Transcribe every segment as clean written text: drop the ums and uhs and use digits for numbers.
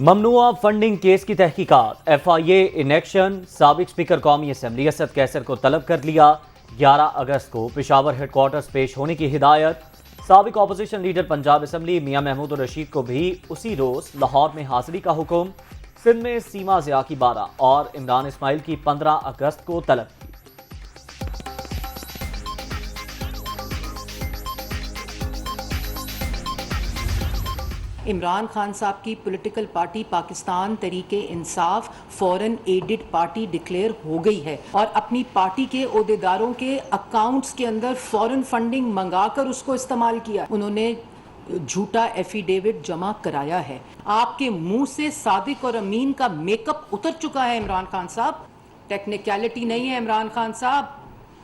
ممنوعہ funding case کی تحقیقات، F I A in action, سابق اسپیکر قومی اسمبلی اسد کیسر کو طلب کر لیا، 11 اگست کو پشاور ہیڈ کوارٹرز پیش ہونے کی ہدایت، سابق اپوزیشن لیڈر پنجاب اسمبلی میاں محمود الرشید کو بھی اسی روز لاہور میں حاضری کا حکم، سندھ میں سیما ضیاء کی 12 اور عمران اسماعیل کی 15 اگست کو طلب کی۔ عمران خان صاحب کی پولیٹیکل پارٹی پاکستان تحریک انصاف فورن ایڈڈ پارٹی ڈکلیئر ہو گئی ہے اور اپنی پارٹی کے عہدیداروں کے اکاؤنٹس کے اندر فورن فنڈنگ منگا کر اس کو استعمال کیا۔ انہوں نے جھوٹا ایفیڈیوٹ جمع کرایا ہے۔ آپ کے منہ سے صادق اور امین کا میک اپ اتر چکا ہے عمران خان صاحب، ٹیکنیکلٹی نہیں ہے عمران خان صاحب،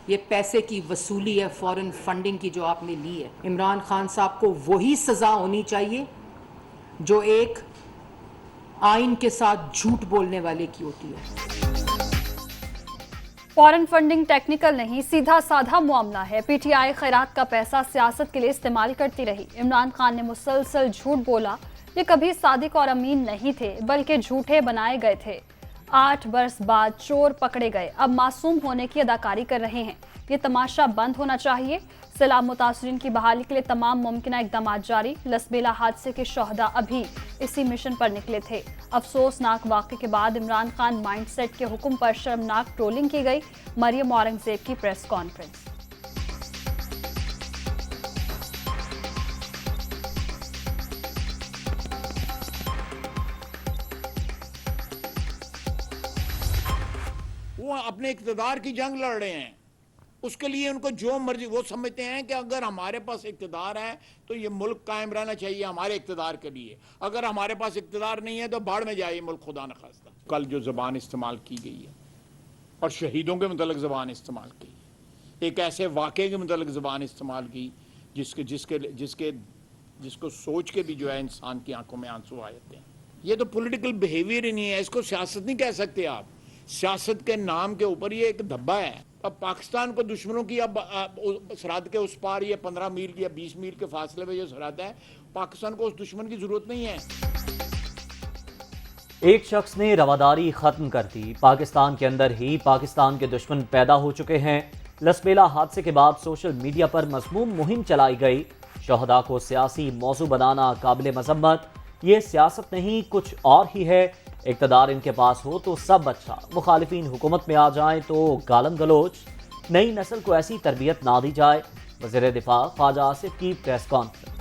یہ پیسے کی وصولی ہے فورن فنڈنگ کی جو آپ نے لی ہے۔ عمران خان صاحب کو وہی سزا ہونی چاہیے جو ایک آئین کے ساتھ جھوٹ بولنے والے کی ہوتی ہے۔ فورن فنڈنگ ٹیکنیکل نہیں، سیدھا سادھا معاملہ ہے۔ پی ٹی آئی خیرات کا پیسہ سیاست کے لیے استعمال کرتی رہی۔ عمران خان نے مسلسل جھوٹ بولا، یہ کبھی صادق اور امین نہیں تھے بلکہ جھوٹے بنائے گئے تھے۔ 8 برس بعد چور پکڑے گئے، اب معصوم ہونے کی اداکاری کر رہے ہیں۔ یہ تماشا بند ہونا چاہیے۔ سیلاب متاثرین کی بحالی کے لیے تمام ممکنہ اقدامات جاری۔ لسبیلا حادثے کے شہداء ابھی اسی مشن پر نکلے تھے۔ افسوسناک واقعے کے بعد عمران خان مائنڈ سیٹ کے حکم پر شرمناک ٹرولنگ کی گئی۔ مریم اورنگزیب کی پریس کانفرنس۔ وہ اپنے اقتدار کی جنگ لڑ رہے ہیں، اس کے لیے ان کو جو مرضی، وہ سمجھتے ہیں کہ اگر ہمارے پاس اقتدار ہے تو یہ ملک قائم رہنا چاہیے ہمارے اقتدار کے لیے، اگر ہمارے پاس اقتدار نہیں ہے تو باڑ میں جائے ملک خدا نخواستہ۔ کل جو زبان استعمال کی گئی ہے اور شہیدوں کے متعلق زبان استعمال کی ہے، ایک ایسے واقعے کے متعلق زبان استعمال کی جس کو سوچ کے بھی جو ہے انسان کی آنکھوں میں آنسو آ جاتے ہیں۔ یہ تو پولیٹیکل بیہیویئر ہی نہیں ہے، اس کو سیاست نہیں کہہ سکتے آپ۔ سیاست کے نام کے اوپر یہ ایک دھبا ہے۔ اب پاکستان کو دشمنوں کی اب سرحد کے اس پار یہ 15 میل یا 20 میل کے فاصلے پہ جو سرحد ہے، پاکستان کو اس دشمن کی ضرورت نہیں ہے۔ ایک شخص نے رواداری ختم کر دی، پاکستان کے اندر ہی پاکستان کے دشمن پیدا ہو چکے ہیں۔ لسبیلا حادثے کے بعد سوشل میڈیا پر مذموم مہم چلائی گئی۔ شہداء کو سیاسی موضوع بنانا قابل مذمت، یہ سیاست نہیں کچھ اور ہی ہے۔ اقتدار ان کے پاس ہو تو سب اچھا، مخالفین حکومت میں آ جائیں تو گالم گلوچ، نئی نسل کو ایسی تربیت نہ دی جائے۔ وزیر دفاع خواجہ آصف کی پریس کانفرنس۔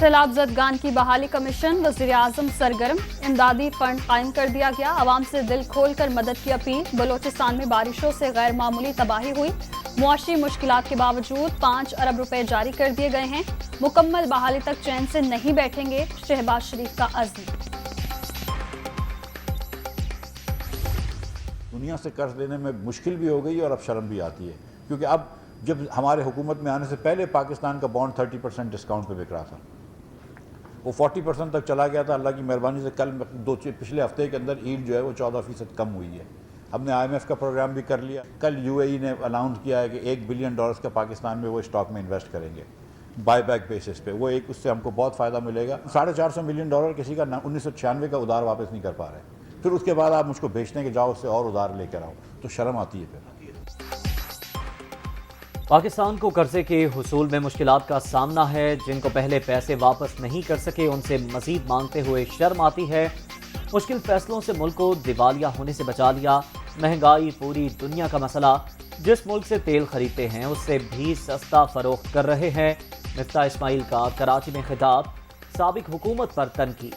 سیلاب زدگان کی بحالی کمیشن، وزیر اعظم سرگرم، امدادی فنڈ قائم کر دیا گیا۔ عوام سے دل کھول کر مدد کی اپیل۔ بلوچستان میں بارشوں سے غیر معمولی تباہی ہوئی، معاشی مشکلات کے باوجود 5 ارب روپے جاری کر دیے گئے ہیں۔ مکمل بحالی تک چین سے نہیں بیٹھیں گے، شہباز شریف کا عزم۔ دنیا سے قرض لینے میں مشکل بھی ہو گئی اور اب شرم بھی آتی ہے، کیونکہ اب جب ہمارے حکومت میں آنے سے پہلے پاکستان کا بانڈ 30% ڈسکاؤنٹ پہ بک رہا تھا، وہ 40% تک چلا گیا تھا۔ اللہ کی مہربانی سے پچھلے ہفتے کے اندر ایلڈ جو ہے وہ 14% کم ہوئی ہے۔ ہم نے آئی ایم ایف کا پروگرام بھی کر لیا۔ کل یو اے ای نے اناؤنس کیا ہے کہ $1 بلین کا پاکستان میں وہ اسٹاک میں انویسٹ کریں گے بائی بیک بیسس پہ۔ وہ اس سے ہم کو بہت فائدہ ملے گا۔ $450 ملین کسی کا 1996 کا ادھار واپس نہیں کر پا رہے، پھر اس کے بعد آپ مجھ کو بیچنے کے جاؤ، اس سے اور ادھار لے کر آؤ، تو شرم آتی ہے پھر۔ پاکستان کو قرضے کے حصول میں مشکلات کا سامنا ہے۔ جن کو پہلے پیسے واپس نہیں کر سکے ان سے مزید مانگتے ہوئے شرم آتی ہے۔ مشکل فیصلوں سے ملک کو دیوالیہ ہونے سے بچا لیا۔ مہنگائی پوری دنیا کا مسئلہ، جس ملک سے تیل خریدتے ہیں اس سے بھی سستا فروخت کر رہے ہیں۔ مفتاح اسماعیل کا کراچی میں خطاب، سابق حکومت پر تنقید۔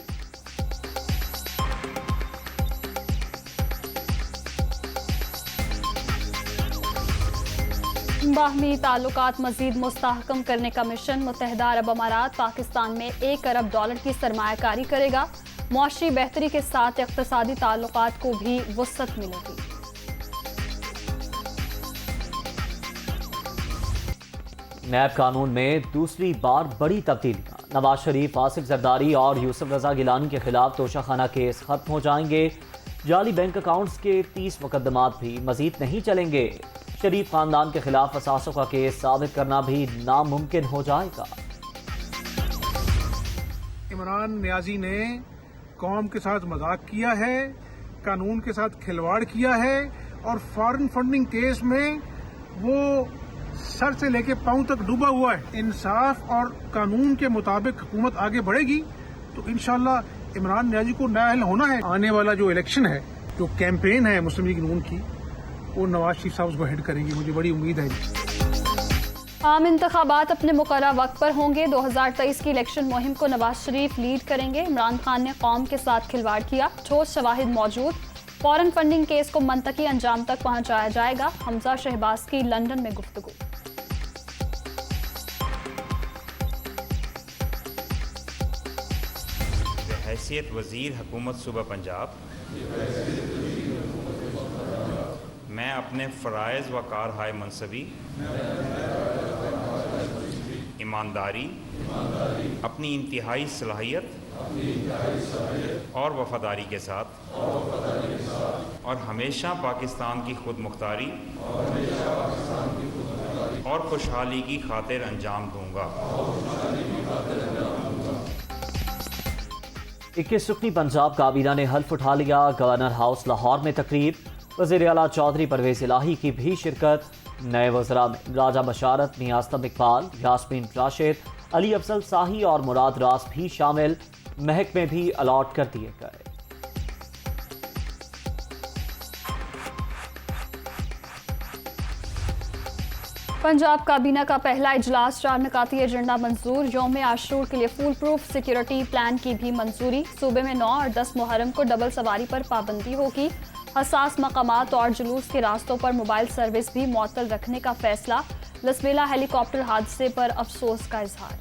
باہمی تعلقات مزید مستحکم کرنے کا مشن، متحدہ عرب امارات پاکستان میں $1 ارب کی سرمایہ کاری کرے گا۔ معاشی بہتری کے ساتھ اقتصادی تعلقات کو بھی وسعت ملے گی۔ نیب قانون میں دوسری بار بڑی تبدیلیاں، نواز شریف، آصف زرداری اور یوسف رضا گیلانی کے خلاف توشہ خانہ کیس ختم ہو جائیں گے۔ جعلی بینک اکاؤنٹس کے 30 مقدمات بھی مزید نہیں چلیں گے۔ شریف خاندان کے خلاف اثاثوں کا کیس ثابت کرنا بھی ناممکن ہو جائے گا۔ इमरान नियाजी ने कौम के साथ मजाक किया है, कानून के साथ खिलवाड़ किया है और फॉरेन फंडिंग केस में वो सर से लेके पांव तक डूबा हुआ है। इंसाफ और कानून के मुताबिक हुकूमत आगे बढ़ेगी तो इंशाअल्लाह इमरान नियाजी को नाअहल होना है। आने वाला जो इलेक्शन है, जो कैंपेन है मुस्लिम लीग नून की, वो नवाज शरीफ साहब उसको हेड करेंगे, मुझे बड़ी उम्मीद है। आम इंतखाबात अपने मुकर्रर वक्त पर होंगे। 2023 की इलेक्शन मुहिम को नवाज शरीफ लीड करेंगे। इमरान खान ने कौम के साथ खिलवाड़ किया, ठोस शवाहिद मौजूद। फॉरेन फंडिंग केस को मंतकी अंजाम तक पहुंचाया जाएगा। हमजा शहबाज की लंदन में गुफ्तगू। हैसियत वज़ीर हुकूमत सूबा पंजाब मैं अपने फ़राइज़ व कारहाय मनसबी ईमानदारी, अपनी इंतहाई सलाहियत और वफादारी के साथ और हमेशा पाकिस्तान की खुद मुख्तारी और खुशहाली की खातिर अंजाम दूंगा। 21 रुकनी पंजाब काबीना ने हल्फ उठा लिया। गवर्नर हाउस लाहौर में तकरीब, वज़ीर आला चौधरी परवेज़ इलाही की भी शिरकत। नए वज़रा में राजा बशारत, नियाज़तम इकबाल, यास्मीन राशिद, अली अफजल शाही और मुराद रास भी शामिल। महकमे भी अलॉट कर दिए गए। पंजाब काबीना का पहला इजलास, 4 निकाती एजेंडा मंजूर। यौम आशूर के लिए फुल प्रूफ सिक्योरिटी प्लान की भी मंजूरी। सूबे में 9 और 10 मुहर्रम को डबल सवारी पर पाबंदी होगी। हसास मकामात और जुलूस के रास्तों पर मोबाइल सर्विस भी मुअत्तल रखने का फैसला। लसबेला हेलीकॉप्टर हादसे पर अफसोस का इजहार।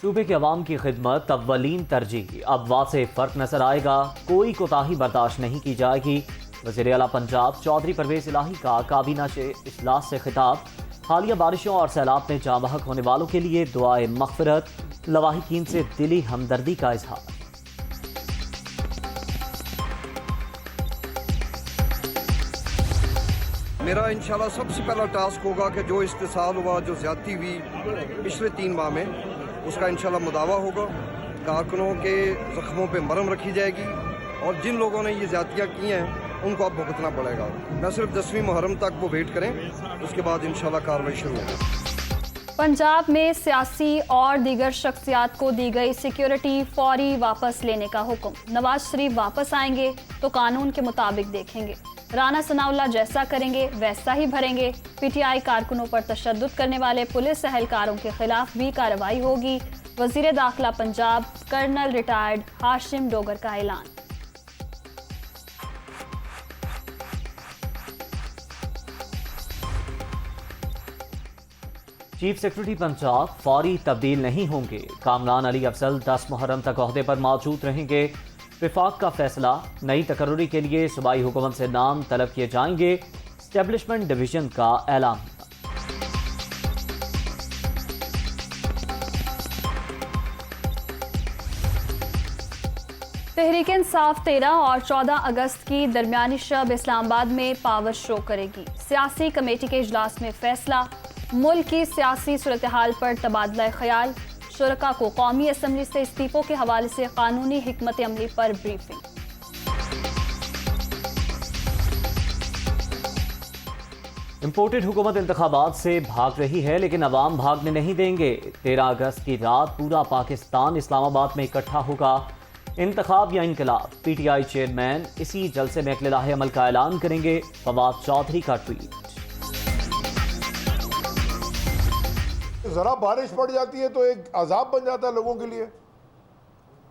सूबे के अवाम की खिदमत अव्वलीन तरजीह। अब वाज़े फ़र्क नजर आएगा, कोई कोताही बर्दाश्त नहीं की जाएगी। वज़ीर आला पंजाब चौधरी परवेज़ इलाही का काबीना से इजलास से खिताब। हालिया बारिशों और सैलाब में जाँ बहक होने वालों के लिए दुआए मग़फ़िरत। लवाहिकीन से दिली हमदर्दी का इजहार। मेरा इंशाल्लाह सबसे पहला टास्क होगा कि जो इस्तेसाल हुआ, जो ज़्यादती हुई पिछले 3 माह में, उसका इंशाल्लाह मुदावा होगा। कारकुनों के ज़ख्मों पे मरहम रखी जाएगी और जिन लोगों ने ये ज़्यादतियाँ की हैं उनको अब भुगतना पड़ेगा। न सिर्फ 10वीं मुहर्रम तक वो वेट करें, उसके बाद इंशाल्लाह कार्रवाई शुरू होगी। पंजाब में सियासी और दीगर शख्सियात को दी गई सिक्योरिटी फौरी वापस लेने का हुक्म। नवाज शरीफ वापस आएंगे तो कानून के मुताबिक देखेंगे। राना सनाउल्लाह जैसा करेंगे वैसा ही भरेंगे। पीटीआई कारकुनों पर तशद्दुद करने वाले पुलिस एहलकारों के खिलाफ भी कार्रवाई होगी। वजीर दाखिला पंजाब कर्नल रिटायर्ड हाशिम डोगर का ऐलान। चीफ सेक्रेटरी पंजाब फौरी तब्दील नहीं होंगे। कामरान अली अफजल 10 मुहर्रम तक ओहदे पर मौजूद रहेंगे। विफाक का फैसला, नई तकर्रुरी के लिए सूबाई हुकूमत से नाम तलब किए जाएंगे। एस्टेब्लिशमेंट डिवीजन का ऐलान। तहरीक इंसाफ 13 और 14 अगस्त की दरमियानी शब इस्लामाबाद में पावर शो करेगी। सियासी कमेटी के इजलास में फैसला। मुल्क की सियासी सूरत हाल पर तबादला ख्याल। शुरका को कौमी असम्बली से इस्तीफों के हवाले से कानूनी हिकमत अमली पर ब्रीफिंग। इम्पोर्टेड हुकूमत इंतखाबात से भाग रही है, लेकिन अवाम भागने नहीं देंगे। 13 अगस्त की रात पूरा पाकिस्तान इस्लामाबाद में इकट्ठा होगा। इंतखाब या इनकलाब, पीटीआई चेयरमैन इसी जलसे में अगले लाहे अमल का ऐलान करेंगे। फवाद चौधरी का ट्वीट। जरा बारिश पड़ जाती है तो एक अजाब बन जाता है लोगों के लिए।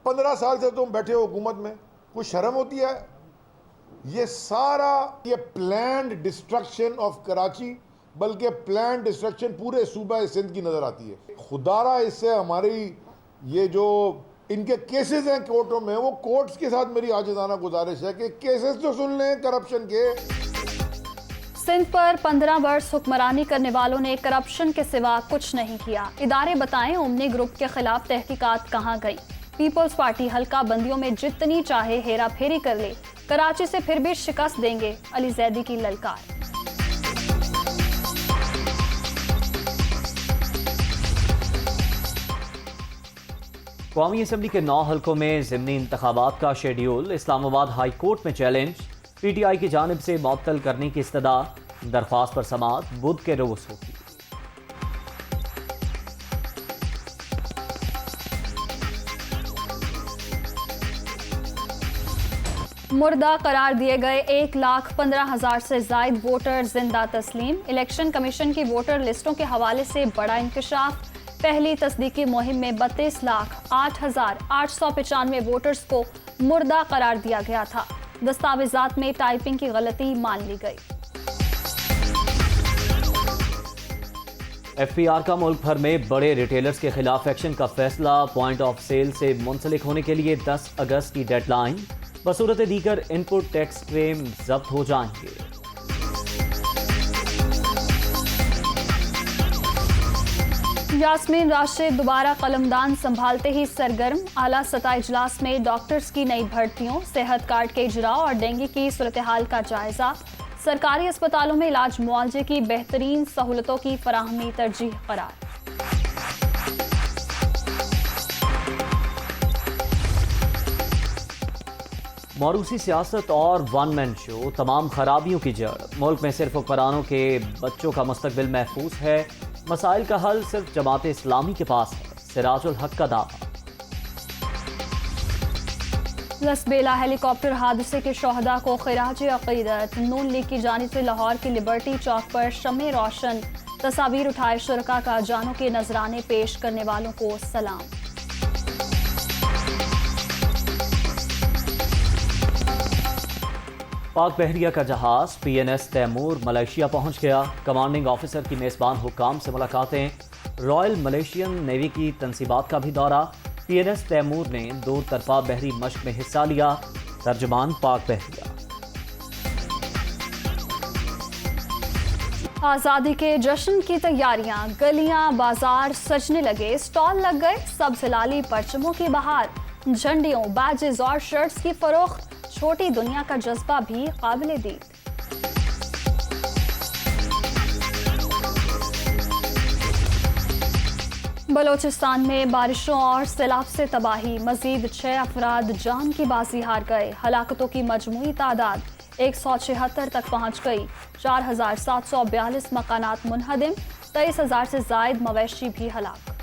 15 साल से तुम बैठे हो हुकूमत में, कुछ शर्म होती है? ये सारा ये प्लान्ड डिस्ट्रक्शन ऑफ कराची, बल्कि प्लान्ड डिस्ट्रक्शन पूरे सूबा सिंध की नजर आती है। खुदारा इससे हमारी ये जो इनके केसेस हैं कोर्टों में, वो कोर्ट्स के साथ मेरी आजिज़ाना गुजारिश है कि केसेस तो सुन लें करप्शन के। सिंध पर 15 वर्ष हुक्मरानी करने वालों ने करप्शन के सिवा कुछ नहीं किया। इदारे बताएं ओमनी ग्रुप के खिलाफ तहकीकात कहां गई। पीपल्स पार्टी हल्का बंदियों में जितनी चाहे हेरा फेरी कर ले, कराची से फिर भी शिकस्त देंगे, अली जैदी की ललकार। कौमी असम्बली के 9 हलकों में ज़िमनी इंतखाबात का शेड्यूल इस्लामाबाद हाई कोर्ट में चैलेंज, PTI की जानिब से मुअत्तल करने की इस्तदा, दरख्वास्त पर समाअत बुध के रोज होगी। मुर्दा करार दिए गए 1,15,000 से जायद वोटर जिंदा तस्लीम। इलेक्शन कमीशन की वोटर लिस्टों के हवाले से बड़ा इंकशाफ। पहली तस्दीकी मुहिम में 32,08,895 वोटर्स को मुर्दा करार दिया गया था। दस्तावेजात में टाइपिंग की गलती मान ली गई। FPR का मुल्क भर में बड़े रिटेलर्स के खिलाफ एक्शन का फैसला, पॉइंट ऑफ सेल से मुंसलिक होने के लिए 10 अगस्त की डेडलाइन, बसूरत दीगर इनपुट टैक्स क्लेम जब्त हो जाएंगे। यास्मीन राशिद दोबारा कलमदान संभालते ही सरगर्म। आला सतह इजलास में डॉक्टर्स की नई भर्तियों, सेहत कार्ड के इजरा और डेंगू की सूरत हाल का जायजा। सरकारी अस्पतालों में इलाज मुआवजे की बेहतरीन सहूलतों की फराहमी तरजीह करार। मौरूसी सियासत और वन मैन शो तमाम खराबियों की जड़। मुल्क में सिर्फ हुक्मरानों के बच्चों का मुस्तकबिल महफूज है, मसाइल का हल सिर्फ जमात इस्लामी के पास है, सिराजुल हक का दावा। लसबेला हेलीकॉप्टर हादसे के शोहदा को खिराज अकीदत। नून लीग की जानिब से लाहौर के लिबर्टी चौक पर शम्मे रोशन, तस्वीर उठाए शुरका का जानों के नजराने पेश करने वालों को सलाम। पाक बहरिया का जहाज PNS तैमूर मलेशिया पहुंच गया। कमांडिंग ऑफिसर की मेज़बान हुक्काम से मुलाकातें, रॉयल मलेशियन नेवी की तनसीबात का भी दौरा। PNS तैमूर ने 2 तरफा बहरी मश्क में हिस्सा लिया। तर्जुमान पाक बहरिया। आज़ादी के जश्न की तैयारियां, गलियां बाजार सजने लगे, स्टॉल लग गए, सब्ज़ हिलाली परचमों की बहार, झंडियों, बैजेस और शर्ट्स की फरोख्त। छोटी दुनिया का जज्बा भी काबिले दीद। बलोचिस्तान में बारिशों और सैलाब से तबाही, मजीद 6 अफराद जान की बाजी हार गए। हलाकतों की मजमूई तादाद 176 तक पहुंच गई। 4,742 मकानात मुनहदिम, 23,000 से जायद मवेशी भी हलाक।